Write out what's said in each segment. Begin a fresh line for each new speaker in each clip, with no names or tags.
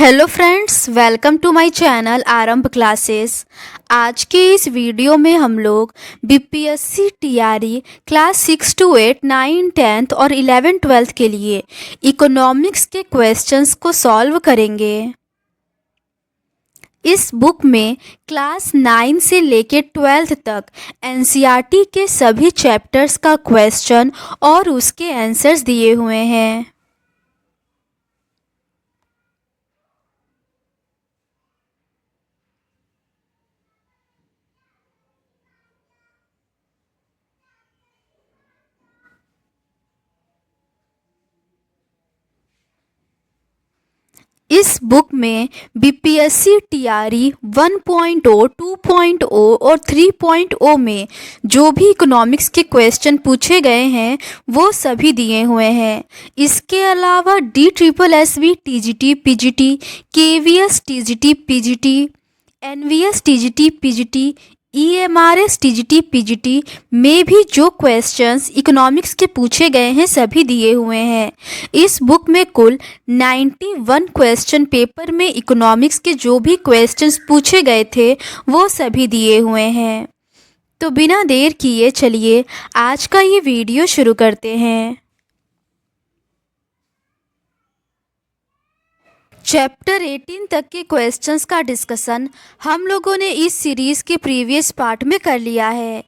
Hello friends, welcome to my channel Aarambh classes. आज के इस वीडियो में हम लोग BPSC TRE class 6 to 8, 9, 10th और 11, 12th के लिए इकोनॉमिक्स के क्वेश्चंस को सॉल्व करेंगे। इस बुक में क्लास 9 से लेकर 12th तक एनसीईआरटी के सभी चैप्टर्स का क्वेश्चन और उसके आंसर्स दिए हुए हैं। इस बुक में बीपीएससी टीआरई 1.0, 2.0 और 3.0 में जो भी इकोनॉमिक्स के क्वेश्चन पूछे गए हैं वो सभी दिए हुए हैं। इसके अलावा DSSB TGT PGT, KVS TGT PGT, NVS TGT PGT, EMRS TGT PGT में भी जो क्वेश्चंस इकोनॉमिक्स के पूछे गए हैं सभी दिए हुए हैं। इस बुक में कुल 91 क्वेश्चन पेपर में इकोनॉमिक्स के जो भी क्वेश्चंस पूछे गए थे वो सभी दिए हुए हैं। तो बिना देर किए चलिए आज का ये वीडियो शुरू करते हैं। चैप्टर 18 तक के क्वेश्चंस का डिस्कशन हम लोगों ने इस सीरीज़ के प्रीवियस पार्ट में कर लिया है।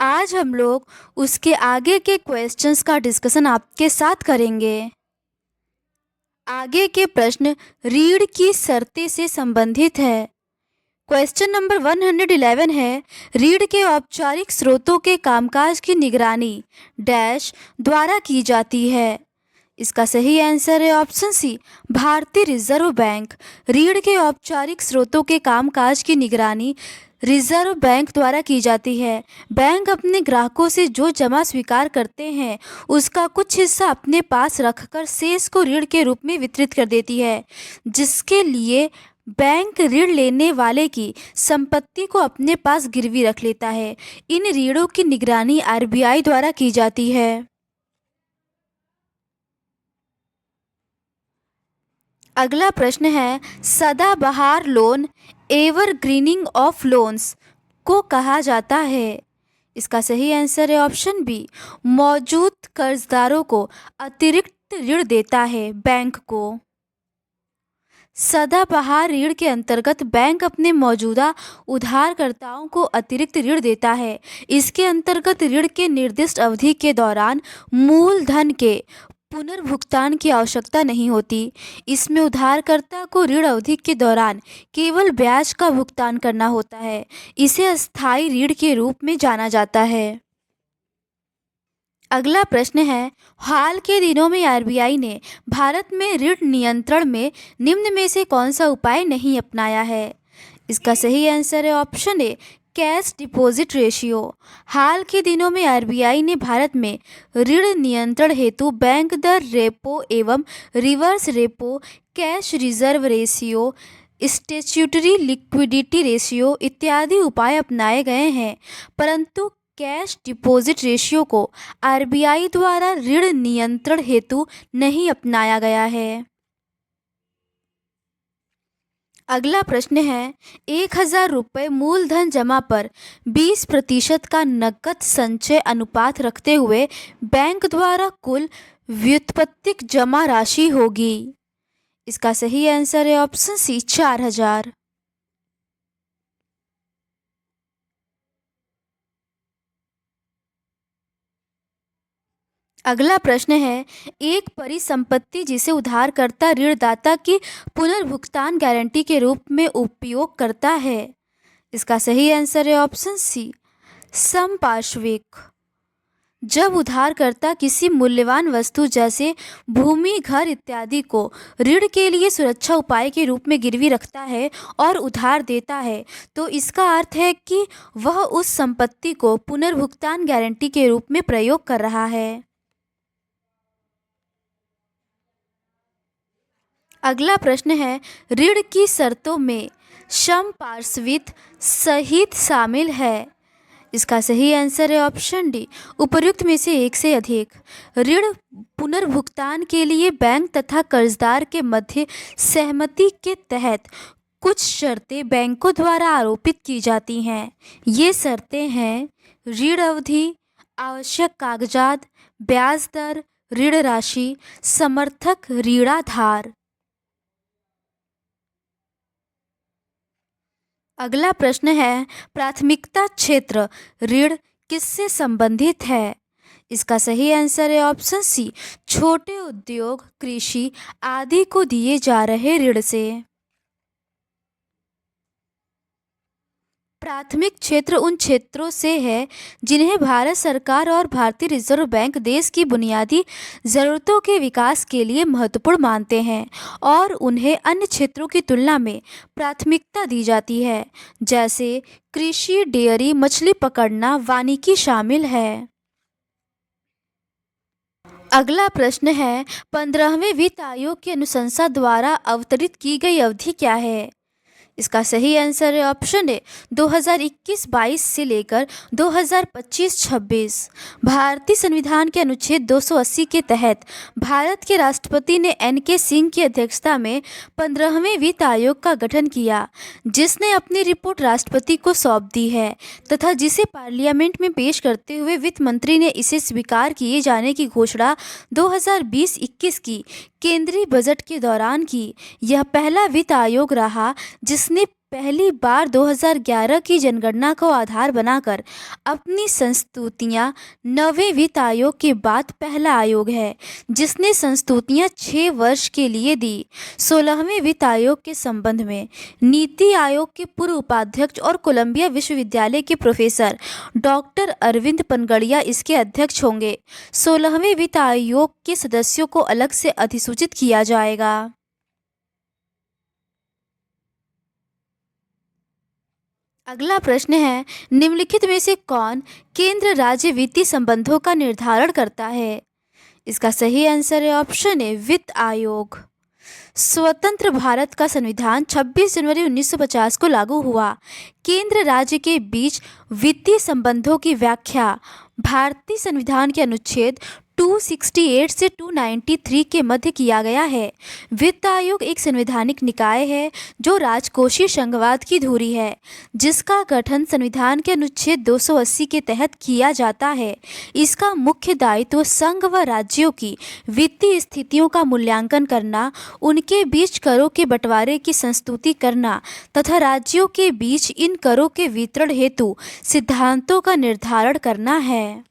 आज हम लोग उसके आगे के क्वेश्चंस का डिस्कशन आपके साथ करेंगे। आगे के प्रश्न रीढ़ की शर्तें से संबंधित है। क्वेश्चन नंबर 111 है, रीढ़ के औपचारिक स्रोतों के कामकाज की निगरानी डैश द्वारा की जाती है। इसका सही आंसर है ऑप्शन सी, भारतीय रिजर्व बैंक। रीढ़ के औपचारिक स्रोतों के कामकाज की निगरानी रिजर्व बैंक द्वारा की जाती है। बैंक अपने ग्राहकों से जो जमा स्वीकार करते हैं उसका कुछ हिस्सा अपने पास रखकर शेष को ऋण के रूप में वितरित कर देती है, जिसके लिए बैंक ऋण लेने वाले की संपत्ति को अपने पास गिरवी रख लेता है। इन ऋणों की निगरानी आरबीआई द्वारा की जाती है। अगला प्रश्न है, सदाबहार लोन एवरग्रीनिंग ऑफ लोन्स को कहा जाता है। इसका सही आंसर है ऑप्शन बी, मौजूद कर्जदारों को अतिरिक्त ऋण देता है बैंक को। सदाबहार ऋण के अंतर्गत बैंक अपने मौजूदा उधारकर्ताओं को अतिरिक्त ऋण देता है। इसके अंतर्गत ऋण के निर्दिष्ट अवधि के दौरान मूलधन के पुनर्भुगतान की आवश्यकता नहीं होती। इसमें उधारकर्ता को ऋण अवधि के दौरान केवल ब्याज का भुगतान करना होता है। इसे अस्थायी ऋण के रूप में जाना जाता है। अगला प्रश्न है, हाल के दिनों में आरबीआई ने भारत में ऋण नियंत्रण में निम्न में से कौन सा उपाय नहीं अपनाया है। इसका सही आंसर है option A, cash deposit ratio. हाल के दिनों में आरबीआई ने भारत में ऋण नियंत्रण हेतु बैंक दर रेपो एवं reverse repo, cash reserve ratio, statutory liquidity ratio इत्यादि उपाय अपनाए गए हैं, परंतु कैश डिपॉजिट रेशियो को आरबीआई द्वारा ऋण नियंत्रण हेतु नहीं अपनाया गया है। अगला प्रश्न है, 1000 रुपये मूलधन जमा पर 20% का नकद संचय अनुपात रखते हुए बैंक द्वारा कुल व्युत्पत्तिक जमा राशि होगी। इसका सही आंसर है ऑप्शन सी, 4000। अगला प्रश्न है, एक परिसंपत्ति जिसे उधारकर्ता ऋणदाता की पुनर्भुगतान गारंटी के रूप में उपयोग करता है। इसका सही आंसर है ऑप्शन सी, संपार्श्विक। जब उधारकर्ता किसी मूल्यवान वस्तु जैसे भूमि, घर इत्यादि को ऋण के लिए सुरक्षा उपाय के रूप में गिरवी रखता है और उधार देता है, तो इसका अर्थ है कि वह उस संपत्ति को पुनर्भुगतान गारंटी के रूप में प्रयोग कर रहा है। अगला प्रश्न है, ऋण की शर्तों में संपार्श्विक सहित शामिल है। इसका सही आंसर है ऑप्शन डी, उपर्युक्त में से एक से अधिक। ऋण पुनर्भुगतान के लिए बैंक तथा कर्जदार के मध्य सहमति के तहत कुछ शर्तें बैंकों द्वारा आरोपित की जाती हैं। ये शर्तें हैं ऋण अवधि, आवश्यक कागजात, ब्याज दर, ऋण राशि, समर्थक ऋणाधार। अगला प्रश्न है, प्राथमिकता क्षेत्र ऋण किससे संबंधित है? इसका सही आंसर है ऑप्शन सी, छोटे उद्योग, कृषि आदि को दिए जा रहे ऋण से। प्राथमिक क्षेत्र उन क्षेत्रों से है जिन्हें भारत सरकार और भारतीय रिजर्व बैंक देश की बुनियादी ज़रूरतों के विकास के लिए महत्वपूर्ण मानते हैं और उन्हें अन्य क्षेत्रों की तुलना में प्राथमिकता दी जाती है, जैसे कृषि, डेयरी, मछली पकड़ना, वानिकी शामिल है। अगला प्रश्न है, 15वें वित्त आयोग की अनुशंसा द्वारा अवतरित की गई अवधि क्या है? इसका सही आंसर है ऑप्शन ए, 2021-22 से लेकर 2025-26। भारतीय संविधान के अनुच्छेद 280 के तहत भारत के राष्ट्रपति ने एन.के. सिंह की अध्यक्षता में 15वें वित्त आयोग का गठन किया, जिसने अपनी रिपोर्ट राष्ट्रपति को सौंप दी है तथा जिसे पार्लियामेंट में पेश करते हुए वित्त मंत्री ने इसे स्वीकार किए जाने की घोषणा 2020-21 की केंद्रीय बजट के दौरान की। यह पहला वित्त आयोग रहा जिसने पहली बार 2011 की जनगणना को आधार बनाकर अपनी संस्तुतियां 9वें वित्त आयोग के बाद पहला आयोग है जिसने संस्तुतियां 6 वर्ष के लिए दी। 16वें वित्त आयोग के संबंध में नीति आयोग के पूर्व उपाध्यक्ष और कोलंबिया विश्वविद्यालय के प्रोफेसर डॉक्टर अरविंद पनगड़िया इसके अध्यक्ष होंगे। 16वें वित्त आयोग के सदस्यों को अलग से अधिसूचित किया जाएगा। अगला प्रश्न है, निम्नलिखित में से कौन केंद्र राज्य वित्तीय संबंधों का निर्धारण करता है? इसका सही आंसर है ऑप्शन ए, वित्त आयोग। स्वतंत्र भारत का संविधान 26 जनवरी 1950 को लागू हुआ। केंद्र राज्य के बीच वित्तीय संबंधों की व्याख्या भारतीय संविधान के अनुच्छेद 268 से 293 के मध्य किया गया है। वित्त आयोग एक संवैधानिक निकाय है जो राजकोषीय संघवाद की धुरी है, जिसका गठन संविधान के अनुच्छेद 280 के तहत किया जाता है। इसका मुख्य दायित्व संघ व राज्यों की वित्तीय स्थितियों का मूल्यांकन करना, उनके बीच करों के बंटवारे की संस्तुति करना तथा राज्यों के बीच इन करों के वितरण हेतु सिद्धांतों का निर्धारण करना है।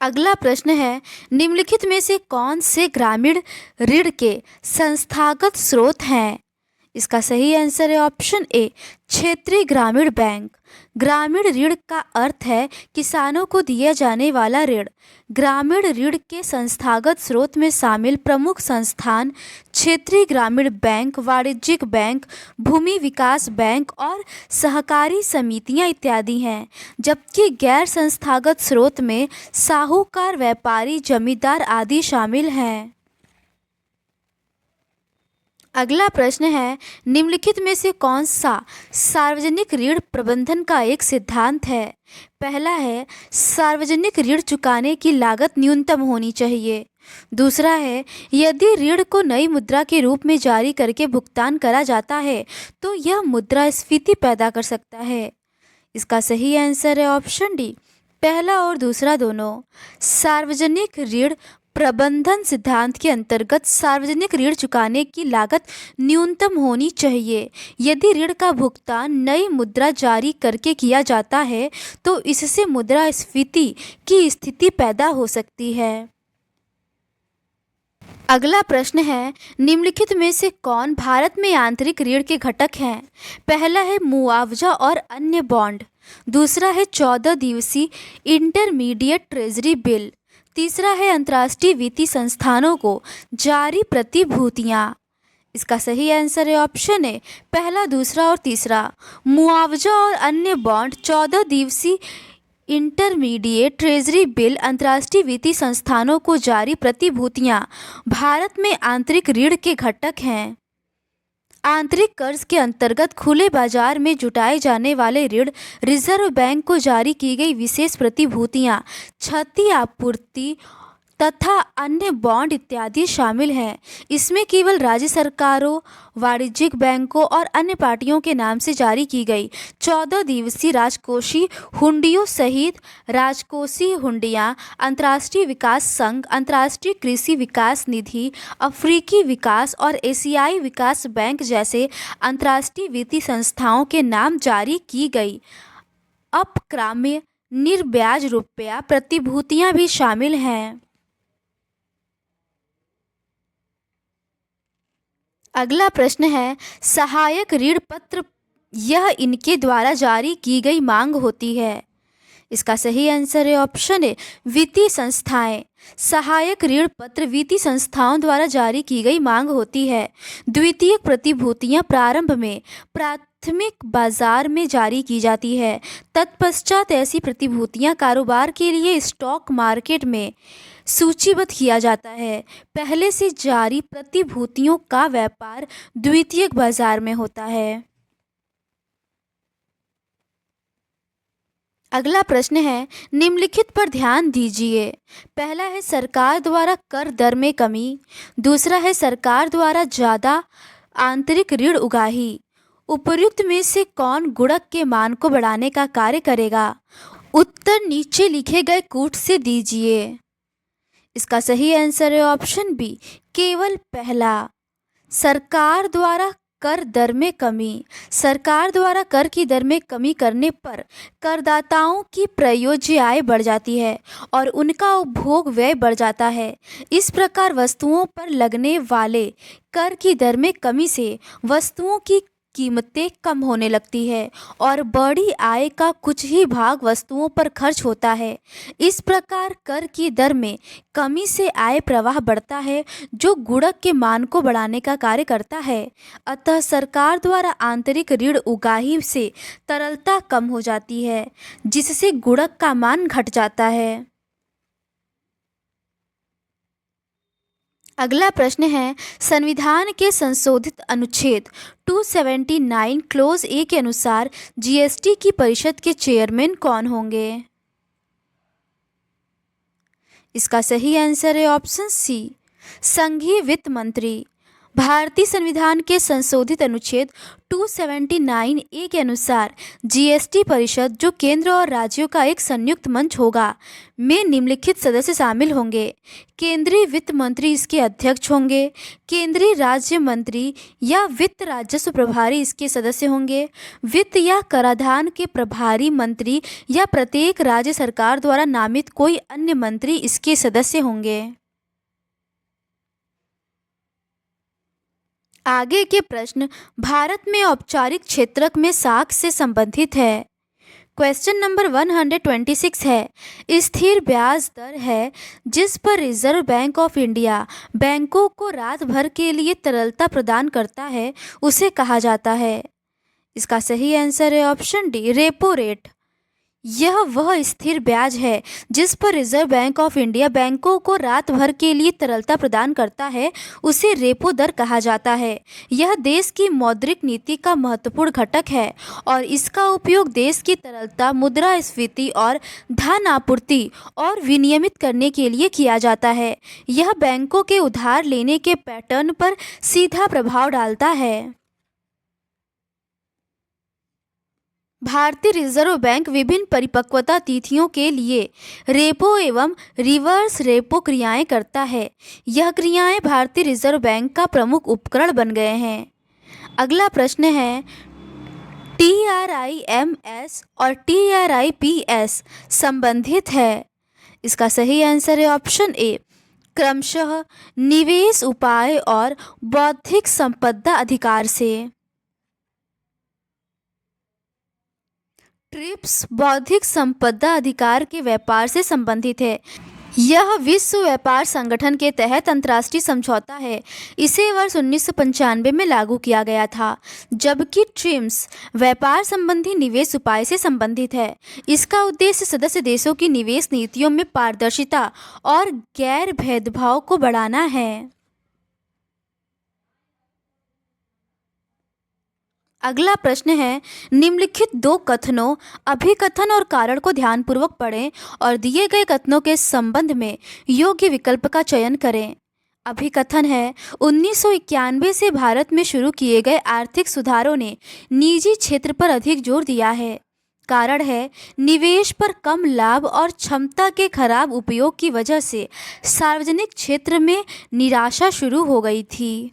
अगला प्रश्न है, निम्नलिखित में से कौन से ग्रामीण ऋण के संस्थागत स्रोत हैं? इसका सही आंसर है ऑप्शन ए, क्षेत्रीय ग्रामीण बैंक। ग्रामीण ऋण का अर्थ है किसानों को दिया जाने वाला ऋण। ग्रामीण ऋण के संस्थागत स्रोत में शामिल प्रमुख संस्थान क्षेत्रीय ग्रामीण बैंक, वाणिज्यिक बैंक, भूमि विकास बैंक और सहकारी समितियां इत्यादि हैं, जबकि गैर संस्थागत स्रोत में साहूकार, व्यापारी, जमींदार आदि शामिल हैं। अगला प्रश्न है, निम्नलिखित में से कौन सा सार्वजनिक ऋण प्रबंधन का एक सिद्धांत है? पहला है, सार्वजनिक ऋण चुकाने की लागत न्यूनतम होनी चाहिए। दूसरा है, यदि ऋण को नई मुद्रा के रूप में जारी करके भुगतान करा जाता है तो यह मुद्रास्फीति पैदा कर सकता है। इसका सही आंसर है ऑप्शन डी, पहला और दूसरा दोनों। सार्वजनिक ऋण प्रबंधन सिद्धांत के अंतर्गत सार्वजनिक ऋण चुकाने की लागत न्यूनतम होनी चाहिए। यदि ऋण का भुगतान नई मुद्रा जारी करके किया जाता है तो इससे मुद्रास्फीति की स्थिति पैदा हो सकती है। अगला प्रश्न है, निम्नलिखित में से कौन भारत में आंतरिक ऋण के घटक हैं? पहला है मुआवजा और अन्य बॉन्ड। दूसरा है 14 दिवसीय इंटरमीडिएट ट्रेजरी बिल। तीसरा है अंतर्राष्ट्रीय वित्तीय संस्थानों को जारी प्रतिभूतियां। इसका सही आंसर है ऑप्शन ए, पहला, दूसरा और तीसरा। मुआवजा और अन्य बॉन्ड, 14 दिवसीय इंटरमीडिएट ट्रेजरी बिल, अंतर्राष्ट्रीय वित्तीय संस्थानों को जारी प्रतिभूतियां भारत में आंतरिक ऋण के घटक हैं। आंतरिक कर्ज के अंतर्गत खुले बाजार में जुटाए जाने वाले ऋण, रिजर्व बैंक को जारी की गई विशेष प्रतिभूतियां, क्षति आपूर्ति तथा अन्य बॉन्ड इत्यादि शामिल हैं। इसमें केवल राज्य सरकारों, वाणिज्यिक बैंकों और अन्य पार्टियों के नाम से जारी की गई 14 दिवसीय राजकोषीय हुंडियों सहित राजकोषीय हुंडियां अंतर्राष्ट्रीय विकास संघ, अंतर्राष्ट्रीय कृषि विकास निधि, अफ्रीकी विकास और एशियाई विकास बैंक जैसे अंतर्राष्ट्रीय वित्तीय संस्थाओं के नाम जारी की गई अपक्राम्य निर्ब्याज रुपया प्रतिभूतियां भी शामिल हैं। अगला प्रश्न है, सहायक ऋण पत्र यह इनके द्वारा जारी की गई मांग होती है। इसका सही आंसर है ऑप्शन ए, वित्तीय संस्थाएं। सहायक ऋण पत्र वित्तीय संस्थाओं द्वारा जारी की गई मांग होती है। द्वितीयक प्रतिभूतियां प्रारंभ में प्राथमिक बाजार में जारी की जाती है। तत्पश्चात ऐसी प्रतिभूतियां कारोबार के लिए स्टॉक मार्केट में सूचीबद्ध किया जाता है। पहले से जारी प्रतिभूतियों का व्यापार द्वितीयक बाजार में होता है। अगला प्रश्न है, निम्नलिखित पर ध्यान दीजिए। पहला है सरकार द्वारा कर दर में कमी। दूसरा है सरकार द्वारा ज़्यादा आंतरिक ऋण उगाही। उपर्युक्त में से कौन गुणक के मान को बढ़ाने का कार्य करेगा? उत्तर नीचे लिखे गए कूट से दीजिए। इसका सही आंसर है ऑप्शन बी, केवल पहला। सरकार द्वारा कर दर में कमी। सरकार द्वारा कर की दर में कमी करने पर करदाताओं की प्रयोज्य आय बढ़ जाती है और उनका उपभोग व्यय बढ़ जाता है। इस प्रकार वस्तुओं पर लगने वाले कर की दर में कमी से वस्तुओं की कीमतें कम होने लगती है और बड़ी आय का कुछ ही भाग वस्तुओं पर खर्च होता है। इस प्रकार कर की दर में कमी से आय प्रवाह बढ़ता है जो गुणक के मान को बढ़ाने का कार्य करता है। अतः सरकार द्वारा आंतरिक ऋण उगाही से तरलता कम हो जाती है जिससे गुणक का मान घट जाता है। अगला प्रश्न है, संविधान के संशोधित अनुच्छेद 279 क्लोज ए के अनुसार जीएसटी की परिषद के चेयरमैन कौन होंगे? इसका सही आंसर है ऑप्शन सी, संघीय वित्त मंत्री। भारतीय संविधान के संशोधित अनुच्छेद 279 ए के अनुसार जीएसटी परिषद, जो केंद्र और राज्यों का एक संयुक्त मंच होगा, में निम्नलिखित सदस्य शामिल होंगे। केंद्रीय वित्त मंत्री इसके अध्यक्ष होंगे। केंद्रीय राज्य मंत्री या वित्त राजस्व प्रभारी इसके सदस्य होंगे। वित्त या कराधान के प्रभारी मंत्री या प्रत्येक राज्य सरकार द्वारा नामित कोई अन्य मंत्री इसके सदस्य होंगे। आगे के प्रश्न भारत में औपचारिक क्षेत्रक में साख से संबंधित है। क्वेश्चन नंबर 126 है, स्थिर ब्याज दर है जिस पर रिजर्व बैंक ऑफ इंडिया बैंकों को रात भर के लिए तरलता प्रदान करता है उसे कहा जाता है। इसका सही आंसर है ऑप्शन डी, रेपो रेट। यह वह स्थिर ब्याज है जिस पर रिजर्व बैंक ऑफ इंडिया बैंकों को रात भर के लिए तरलता प्रदान करता है उसे रेपो दर कहा जाता है। यह देश की मौद्रिक नीति का महत्वपूर्ण घटक है और इसका उपयोग देश की तरलता, मुद्रास्फीति और धन आपूर्ति और विनियमित करने के लिए किया जाता है। यह बैंकों के उधार लेने के पैटर्न पर सीधा प्रभाव डालता है। भारतीय रिजर्व बैंक विभिन्न परिपक्वता तिथियों के लिए रेपो एवं रिवर्स रेपो क्रियाएं करता है। यह क्रियाएं भारतीय रिजर्व बैंक का प्रमुख उपकरण बन गए हैं। अगला प्रश्न है, TRIMS और TRIPS संबंधित है। इसका सही आंसर है ऑप्शन ए, क्रमशः निवेश उपाय और बौद्धिक संपदा अधिकार से। ट्रिप्स बौद्धिक संपदा अधिकार के व्यापार से संबंधित है। यह विश्व व्यापार संगठन के तहत अंतर्राष्ट्रीय समझौता है। इसे वर्ष 1995 में लागू किया गया था, जबकि ट्रिप्स व्यापार संबंधी निवेश उपाय से संबंधित है। इसका उद्देश्य सदस्य देशों की निवेश नीतियों में पारदर्शिता और गैर भेदभाव को बढ़ाना है। अगला प्रश्न है, निम्नलिखित दो कथनों, अभिकथन और कारण को ध्यानपूर्वक पढ़ें और दिए गए कथनों के संबंध में योग्य विकल्प का चयन करें। अभिकथन है, 1991 से भारत में शुरू किए गए आर्थिक सुधारों ने निजी क्षेत्र पर अधिक जोर दिया है। कारण है, निवेश पर कम लाभ और क्षमता के खराब उपयोग की वजह से सार्वजनिक क्षेत्र में निराशा शुरू हो गई थी।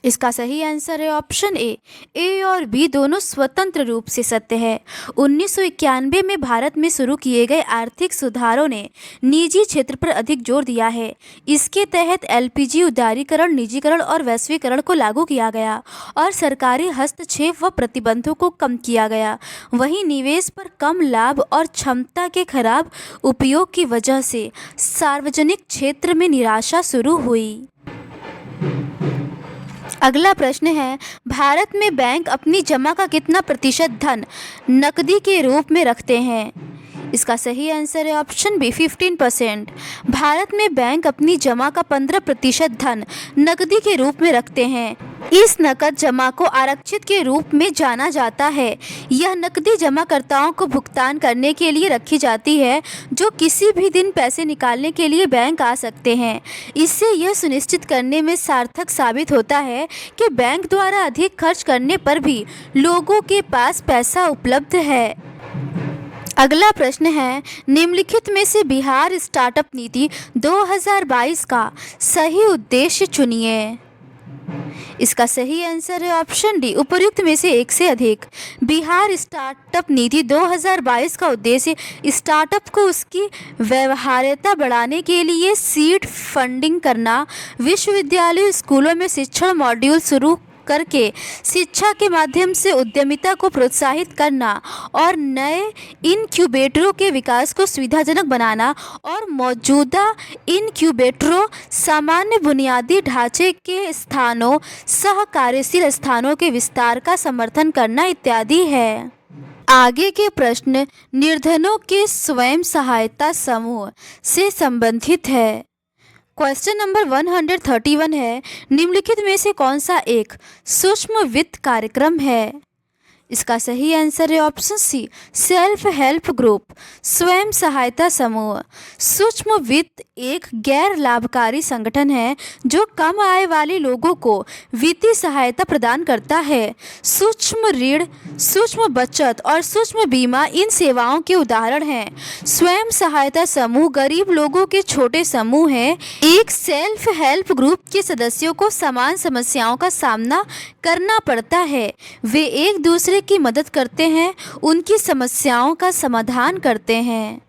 इसका सही आंसर है ऑप्शन ए और बी दोनों स्वतंत्र रूप से सत्य है। 1991 में भारत में शुरू किए गए आर्थिक सुधारों ने निजी क्षेत्र पर अधिक जोर दिया है। इसके तहत एलपीजी उदारीकरण, निजीकरण और वैश्वीकरण को लागू किया गया और सरकारी हस्तक्षेप व प्रतिबंधों को कम किया गया। वहीं निवेश पर कम लाभ और क्षमता के खराब उपयोग की वजह से सार्वजनिक क्षेत्र में निराशा शुरू हुई। अगला प्रश्न है, भारत में बैंक अपनी जमा का कितना प्रतिशत धन नकदी के रूप में रखते हैं? इसका सही आंसर है ऑप्शन बी 15%। भारत में बैंक अपनी जमा का 15% धन नकदी के रूप में रखते हैं। इस नकद जमा को आरक्षित के रूप में जाना जाता है। यह नकदी जमाकर्ताओं को भुगतान करने के लिए रखी जाती है, जो किसी भी दिन पैसे निकालने के लिए बैंक आ सकते हैं। इससे यह सुनिश्चित करने में सार्थक साबित होता है कि बैंक द्वारा अधिक खर्च करने पर भी लोगों के पास पैसा उपलब्ध है। अगला प्रश्न है, निम्नलिखित में से बिहार स्टार्टअप नीति 2022 का सही उद्देश्य चुनिए। इसका सही आंसर है ऑप्शन डी, उपर्युक्त में से एक से अधिक। बिहार स्टार्टअप नीति 2022 का उद्देश्य स्टार्टअप को उसकी व्यवहार्यता बढ़ाने के लिए सीड फंडिंग करना, विश्वविद्यालय स्कूलों में शिक्षण मॉड्यूल शुरू करके शिक्षा के माध्यम से उद्यमिता को प्रोत्साहित करना और नए इनक्यूबेटरों के विकास को सुविधाजनक बनाना और मौजूदा इनक्यूबेटरों, सामान्य बुनियादी ढांचे के स्थानों, सह कार्यशील स्थानों के विस्तार का समर्थन करना इत्यादि है। आगे के प्रश्न निर्धनों के स्वयं सहायता समूह से संबंधित है। क्वेश्चन नंबर 131 है, निम्नलिखित में से कौन सा एक सूक्ष्म वित्त कार्यक्रम है? इसका सही आंसर है option C, self help group, स्वयं सहायता समूह। सूक्ष्म वित्त एक गैर लाभकारी संगठन है जो कम आय वाले लोगों को वित्तीय सहायता प्रदान करता है। सूक्ष्म ऋण, सूक्ष्म बचत और सूक्ष्म बीमा इन सेवाओं के उदाहरण हैं। स्वयं सहायता समूह गरीब लोगों के छोटे समूह हैं। एक सेल्फ हेल्प ग्रुप के सदस्यों को समान समस्याओं का सामना करना पड़ता है। वे एक दूसरे की मदद करते हैं, उनकी समस्याओं का समाधान करते हैं।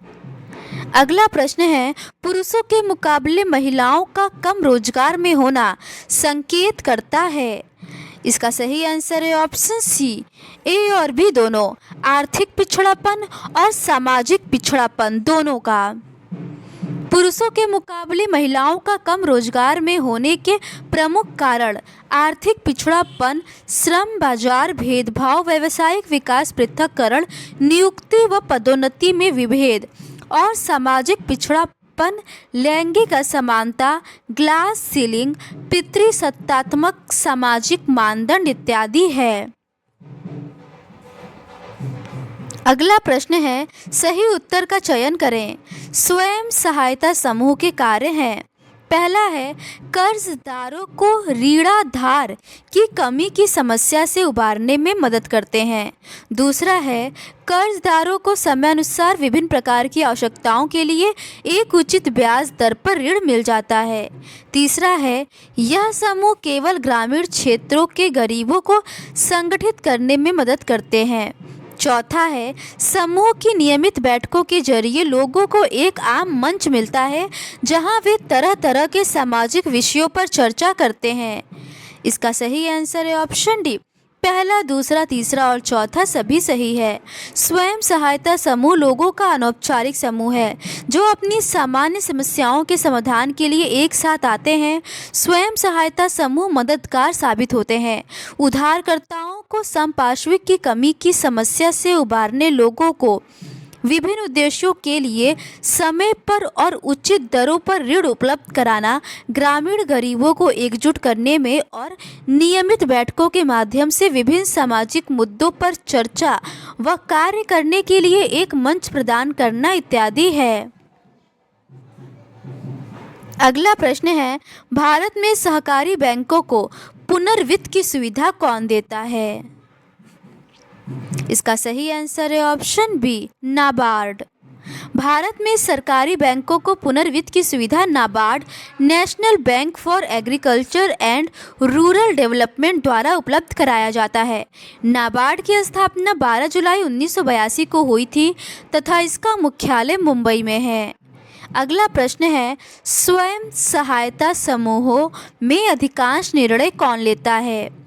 अगला प्रश्न है, पुरुषों के मुकाबले महिलाओं का कम रोजगार में होना संकेत करता है। इसका सही आंसर है ऑप्शन सी, ए और बी दोनों, आर्थिक पिछड़ापन और सामाजिक पिछड़ापन दोनों का। पुरुषों के मुकाबले महिलाओं का कम रोजगार में होने के प्रमुख कारण आर्थिक पिछड़ापन, श्रम बाजार भेदभाव, व्यावसायिक विकास पृथक्करण, नियुक्ति व पदोन्नति में विभेद और सामाजिक पिछड़ापन, लैंगिक असमानता, ग्लास सीलिंग, पितृसत्तात्मक सामाजिक मानदंड इत्यादि है। अगला प्रश्न है, सही उत्तर का चयन करें। स्वयं सहायता समूह के कार्य हैं। पहला है, कर्जदारों को ऋणाधार की कमी की समस्या से उबारने में मदद करते हैं। दूसरा है, कर्जदारों को समयानुसार विभिन्न प्रकार की आवश्यकताओं के लिए एक उचित ब्याज दर पर ऋण मिल जाता है। तीसरा है, यह समूह केवल ग्रामीण क्षेत्रों के गरीबों को संगठित करने में मदद करते हैं। चौथा है, समूह की नियमित बैठकों के जरिए लोगों को एक आम मंच मिलता है जहां वे तरह तरह के सामाजिक विषयों पर चर्चा करते हैं। इसका सही आंसर है ऑप्शन डी, पहला, दूसरा, तीसरा और चौथा सभी सही है। स्वयं सहायता समूह लोगों का अनौपचारिक समूह है जो अपनी सामान्य समस्याओं के समाधान के लिए एक साथ आते हैं। स्वयं सहायता समूह मददगार साबित होते हैं। उधारकर्ताओं को संपार्श्विक की कमी की समस्या से उबारने लोगों को विभिन्न उद्देश्यों के लिए समय पर और उचित दरों पर ऋण उपलब्ध कराना, ग्रामीण गरीबों को एकजुट करने में और नियमित बैठकों के माध्यम से विभिन्न सामाजिक मुद्दों पर चर्चा व कार्य करने के लिए एक मंच प्रदान करना इत्यादि है। अगला प्रश्न है, भारत में सहकारी बैंकों को पुनर्वित्त की सुविधा कौन देता है? इसका सही आंसर है ऑप्शन बी, नाबार्ड। भारत में सरकारी बैंकों को पुनर्वित्त की सुविधा NABARD, national bank for agriculture and rural development द्वारा उपलब्ध कराया जाता है। नाबार्ड की स्थापना 12 जुलाई 1982 को हुई थी तथा इसका मुख्यालय मुंबई में है। अगला प्रश्न है, स्वयं सहायता समूहों में अधिकांश निर्णय कौन लेता है?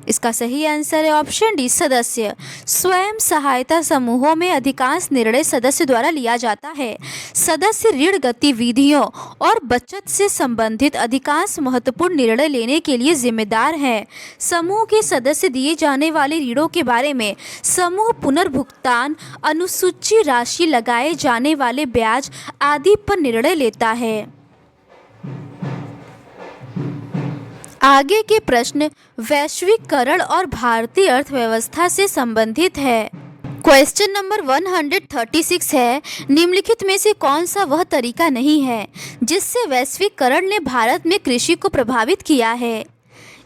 इसका सही आंसर है ऑप्शन डी, सदस्य। स्वयं सहायता समूहों में अधिकांश निर्णय सदस्य द्वारा लिया जाता है। सदस्य ऋण गतिविधियों और बचत से संबंधित अधिकांश महत्वपूर्ण निर्णय लेने के लिए जिम्मेदार हैं। समूह के सदस्य दिए जाने वाले ऋणों के बारे में, समूह पुनर्भुगतान, अनुसूची राशि, लगाए जाने वाले ब्याज आदि पर निर्णय लेता है। आगे के प्रश्न वैश्वीकरण और भारतीय अर्थव्यवस्था से संबंधित है। क्वेश्चन नंबर 136 है, निम्नलिखित में से कौन सा वह तरीका नहीं है जिससे वैश्वीकरण ने भारत में कृषि को प्रभावित किया है?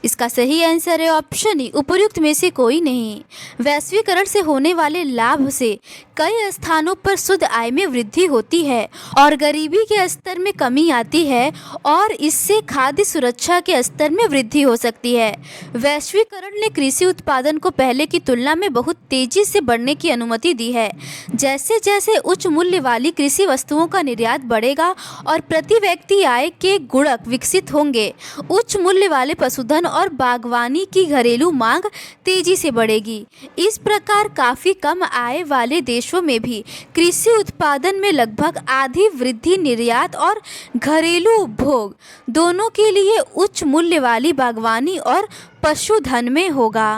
इसका सही आंसर है ऑप्शन ई, उपर्युक्त में से कोई नहीं। वैश्वीकरण से होने वाले लाभ से कई स्थानों पर शुद्ध आय में वृद्धि होती है और गरीबी के स्तर में कमी आती है और इससे खाद्य सुरक्षा के स्तर में वृद्धि हो सकती है। वैश्वीकरण ने कृषि उत्पादन को पहले की तुलना में बहुत तेजी से बढ़ने की अनुमति दी है। जैसे जैसे उच्च मूल्य वाली कृषि वस्तुओं का निर्यात बढ़ेगा और प्रति व्यक्ति आय के गुणक विकसित होंगे, उच्च मूल्य वाले पशुधन और बागवानी की घरेलू मांग तेजी से बढ़ेगी। इस प्रकार काफ़ी कम आय वाले देशों में भी कृषि उत्पादन में लगभग आधी वृद्धि निर्यात और घरेलू उपभोग दोनों के लिए उच्च मूल्य वाली बागवानी और पशुधन में होगा।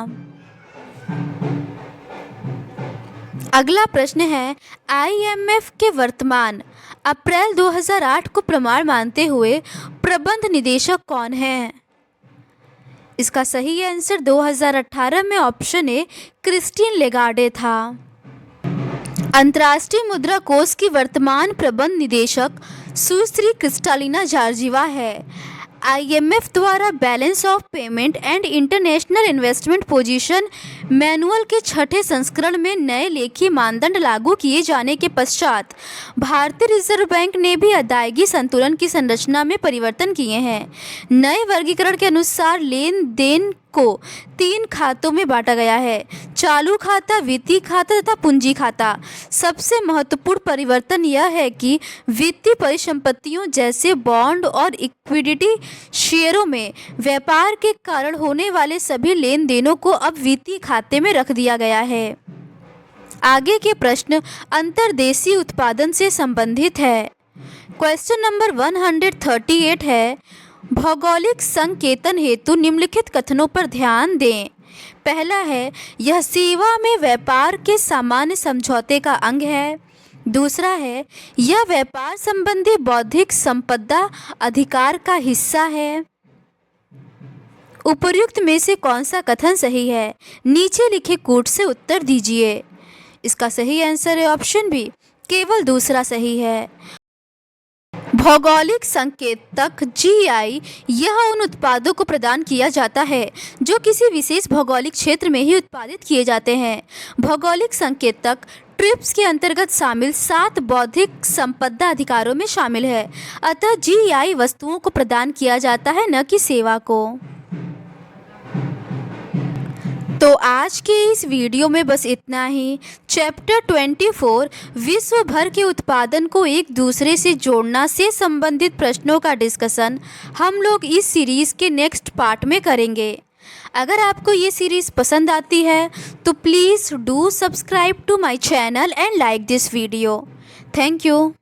अगला प्रश्न है, IMF के वर्तमान अप्रैल 2008 को प्रमाण मानते हुए प्रबंध निदेशक कौन है? इसका सही आंसर 2018 में ऑप्शन ए, क्रिस्टीन लेगार्डे था। अंतर्राष्ट्रीय मुद्रा कोष की वर्तमान प्रबंध निदेशक सुश्री क्रिस्टालिना जॉर्जिवा है। IMF द्वारा balance of payment and international investment position manual के 6ठे संस्करण में नए लेखी मानदंड लागू किए जाने के पश्चात भारतीय रिजर्व बैंक ने भी अदायगी संतुलन की संरचना में परिवर्तन किए हैं। नए वर्गीकरण के अनुसार लेन देन को 3 खातों में बांटा गया है, चालू खाता, वित्तीय खाता तथा पूंजी खाता। सबसे महत्वपूर्ण परिवर्तन यह है कि वित्तीय परिसंपत्तियों जैसे बॉन्ड और इक्विटी शेयरों में व्यापार के कारण होने वाले सभी लेन देनों को अब वित्तीय खाते में रख दिया गया है। आगे के प्रश्न अंतर्देशीय उत्पादन से संबंधित है। क्वेश्चन नंबर 138 है, भौगोलिक संकेतन हेतु निम्नलिखित कथनों पर ध्यान दें। पहला है, यह सेवा में व्यापार के सामान्य समझौते का अंग है। दूसरा है, यह व्यापार संबंधी बौद्धिक संपदा अधिकार का हिस्सा है। उपर्युक्त में से कौन सा कथन सही है? नीचे लिखे कूट से उत्तर दीजिए। इसका सही आंसर है ऑप्शन बी, केवल दूसरा सही है। भौगोलिक संकेतक GI यह उन उत्पादों को प्रदान किया जाता है जो किसी विशेष भौगोलिक क्षेत्र में ही उत्पादित किए जाते हैं। भौगोलिक संकेतक ट्रिप्स के अंतर्गत शामिल 7 बौद्धिक संपदा अधिकारों में शामिल है। अतः GI वस्तुओं को प्रदान किया जाता है, न कि सेवा को। तो आज के इस वीडियो में बस इतना ही। चैप्टर 24 विश्व भर के उत्पादन को एक दूसरे से जोड़ना से संबंधित प्रश्नों का डिस्कशन हम लोग इस सीरीज़ के नेक्स्ट पार्ट में करेंगे। अगर आपको ये सीरीज़ पसंद आती है तो please do subscribe to my channel and like this video. Thank you.